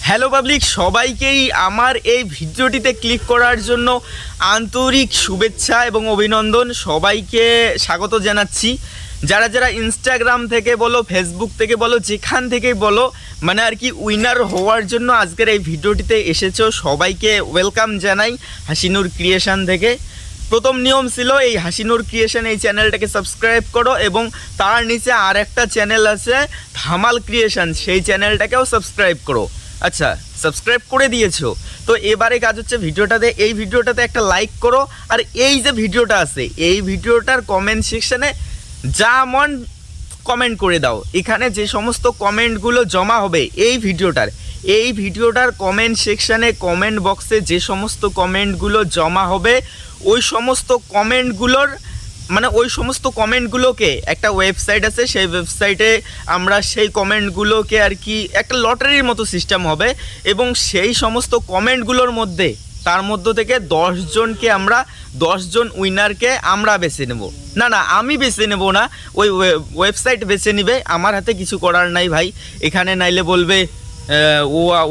Hello public, সবাইকেই আমার এই ভিডিওটিতে ক্লিক করার জন্য আন্তরিক শুভেচ্ছা এবং অভিনন্দন। সবাইকে স্বাগত জানাচ্ছি। যারা যারা ইনস্টাগ্রাম থেকে বলো, ফেসবুক থেকে বলো, যেখান থেকেই বলো, মানে আর কি উইনার হওয়ার জন্য আজকের এই ভিডিওটিতে এসেছো, সবাইকে ওয়েলকাম জানাই হাসিনুর ক্রিয়েশন থেকে। প্রথম নিয়ম ছিল এই হাসিনুর ক্রিয়েশন এই চ্যানেলটাকে সাবস্ক্রাইব করো, এবং তার নিচে আর একটা চ্যানেল আছে ধামাল ক্রিয়েশন, সেই চ্যানেলটাকেও সাবস্ক্রাইব করো। আচ্ছা, সাবস্ক্রাইব করে দিয়েছো তো এবারে কাজ হচ্ছে এই ভিডিওটাতে একটা লাইক করো, আর এই যে ভিডিওটা আছে এই ভিডিওটার কমেন্ট সেকশানে যা মন কমেন্ট করে দাও। এখানে যে সমস্ত কমেন্টগুলো জমা হবে এই ভিডিওটার কমেন্ট সেকশানে, কমেন্ট বক্সে যে সমস্ত কমেন্টগুলো জমা হবে ওই সমস্ত কমেন্টগুলোকে একটা ওয়েবসাইট আছে, সেই ওয়েবসাইটে আমরা সেই কমেন্টগুলোকে আর কি একটা লটারির মতো সিস্টেম হবে, এবং সেই সমস্ত কমেন্টগুলোর মধ্যে তার মধ্য থেকে 10 জন উইনারকে আমরা বেছে নেব। না, আমি বেছে নেব না, ওই ওয়েবসাইট বেছে নেবে। আমার হাতে কিছু করার নাই ভাই। এখানে নাইলে বলবে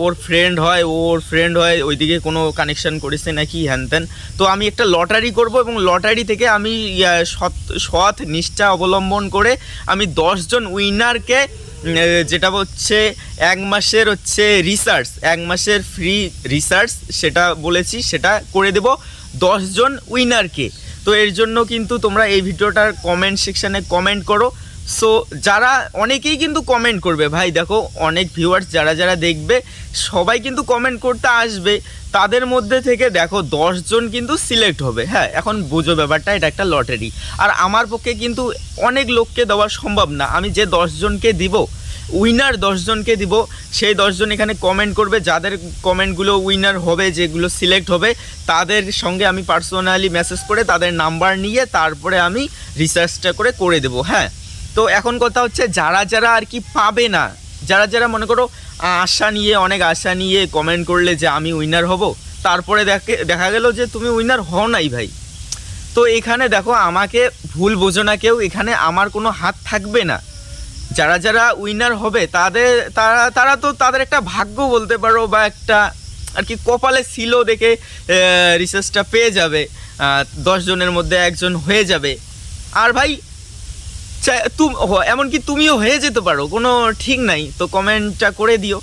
ওর ফ্রেন্ড হয় ওইদিকে কোনো কানেকশান করেছে নাকি হ্যান ত্যান। তো আমি একটা লটারি করব, এবং লটারি থেকে আমি সৎ নিষ্ঠা অবলম্বন করে আমি 10 জন উইনারকে, যেটা হচ্ছে 1 মাসের এক মাসের ফ্রি রিসার্চ, সেটা বলেছি, সেটা করে দেব 10 জন উইনারকে। তো এর জন্য কিন্তু তোমরা এই ভিডিওটার কমেন্ট সেকশানে কমেন্ট করো। সো যারা অনেকেই কিন্তু কমেন্ট করবে ভাই, দেখো অনেক ভিউয়ার্স যারা যারা দেখবে সবাই কিন্তু কমেন্ট করতে আসবে, তাদের মধ্যে থেকে দেখো 10 জন কিন্তু সিলেক্ট হবে। হ্যাঁ, এখন বুঝো ব্যাপারটা, এটা একটা লটারি, আর আমার পক্ষে কিন্তু অনেক লোককে দেওয়া সম্ভব না। আমি যে 10 জনকে দিব, উইনার 10 জনকে দিব, সেই 10 জন এখানে কমেন্ট করবে। যাদের কমেন্টগুলো উইনার হবে, যেগুলো সিলেক্ট হবে, তাদের সঙ্গে আমি পার্সোনালি মেসেজ করে তাদের নাম্বার নিয়ে তারপরে আমি রিসার্চটা করে দেবো। হ্যাঁ, তো এখন কথা হচ্ছে যারা যারা আর কি পাবে না, যারা মনে করো অনেক আশা নিয়ে কমেন্ট করলে যে আমি উইনার হব, তারপরে দেখা গেল যে তুমি উইনার হও নাই ভাই। তো এখানে দেখো, আমাকে ভুল বোঝো না কেউ, এখানে আমার কোনো হাত থাকবে না। যারা যারা উইনার হবে তারা তো তাদের একটা ভাগ্য বলতে পারো, বা একটা আর কি কপালে ছিল দেখে রিসার্চটা পেয়ে যাবে, 10 জনের মধ্যে একজন হয়ে যাবে। আর ভাই এমনকি তুমিও হয়ে যেতে পারো, কোনো ঠিক নাই। তো কমেন্টটা করে দিও,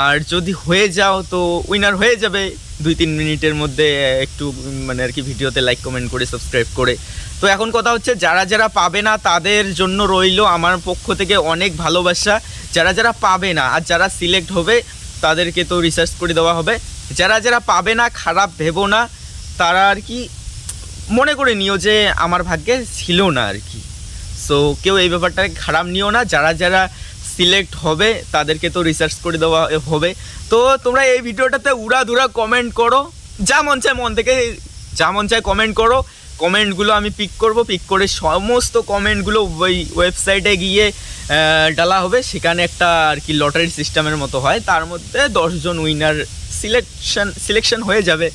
আর যদি হয়ে যাও তো উইনার হয়ে যাবে 2-3 মিনিটের মধ্যে, একটু মানে আর কি ভিডিওতে লাইক কমেন্ট করে সাবস্ক্রাইব করে। তো এখন কথা হচ্ছে যারা যারা পাবে না তাদের জন্য রইল আমার পক্ষ থেকে অনেক ভালোবাসা। যারা যারা পাবে না আর যারা সিলেক্ট হবে তাদেরকে তো রিসার্চ করে দেওয়া হবে। যারা যারা পাবে না খারাপ ভেবো না, তারা আর কি মনে করে নিও যে আমার ভাগ্যে ছিল না আর কি। সো কেউ এই ব্যাপারটাকে খারাপ নিও না। যারা যারা সিলেক্ট হবে তাদেরকে তো রিসার্চ করে দেওয়া হবে। তো তোমরা এই ভিডিওটাতে উড়াধুরা কমেন্ট করো, যা মন চায় কমেন্ট করো। কমেন্টগুলো আমি পিক করে সমস্ত কমেন্টগুলো ওই ওয়েবসাইটে গিয়ে ডালা হবে। সেখানে একটা আর কি লটারি সিস্টেমের মতো হয়, তার মধ্যে 10 জন উইনার সিলেকশন হয়ে যাবে।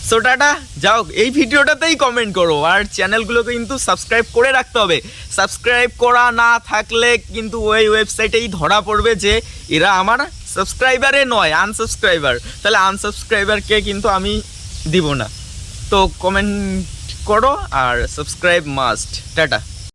সো টাটা, যাও এই ভিডিওটাতেই কমেন্ট করো, আর চ্যানেলগুলোকে কিন্তু সাবস্ক্রাইব করে রাখতে হবে। সাবস্ক্রাইব করা না থাকলে কিন্তু ওই ওয়েবসাইটেই ধরা পড়বে যে এরা আমার সাবস্ক্রাইবারে নয়, আনসাবস্ক্রাইবার। তাহলে আনসাবস্ক্রাইবারকে কিন্তু আমি দিব না। তো কমেন্ট করো আর সাবস্ক্রাইব মাস্ট। টাটা।